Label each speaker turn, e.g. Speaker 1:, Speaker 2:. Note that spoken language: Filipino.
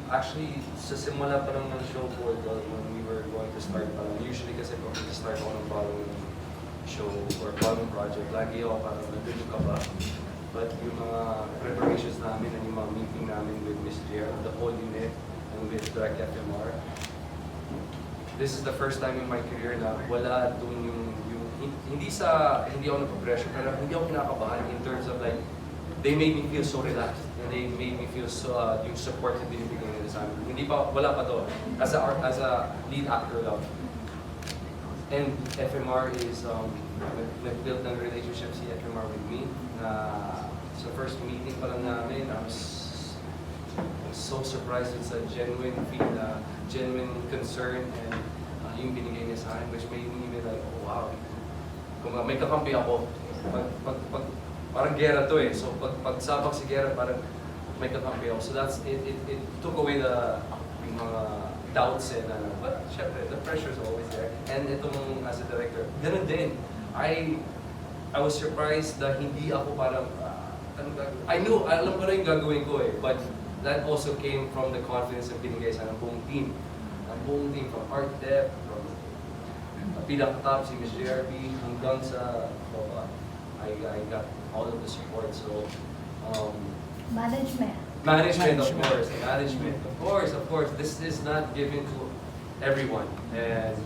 Speaker 1: Actually, sa simula pa lang ng show po, when we were going to start pa lang, usually kasi pag start ako ng bagong show or bagong project, lagi ako parang nandun ka ba? But yung mga preparations namin and yung mga meeting namin with Miss Jer, the whole unit, and with Direct FMR, this is the first time in my career na wala dun yung hindi ako napapressure, pero hindi ako kinakabahan in terms of like, they made me feel so relaxed and they made me feel so yung support na binibigay nila sa amin. Hindi pa, wala pa to. As a lead actor lang. And FMR is, nag-build ng relationship si FMR with me na sa first meeting pa lang namin, I was so surprised. It's a genuine feel, genuine concern and yung binigay niya sa akin, which made me be like, oh wow. Kung may kakampi ako, parang gera to eh. So pag sabak si gera, parang may kakampi ako. So that's it took away yung mga doubts and but syempre the pressure is always there. And itong as a director, ganun din. I was surprised na hindi ako parang alam ko na yung gagawin ko eh, but that also came from the confidence na binigay sa ng buong team. Ang buong team, from art dep, from pinaka-top si Ms. JRB, hanggang sa baba. I got all of the support. So,
Speaker 2: Management,
Speaker 1: of course. This is not given to everyone. And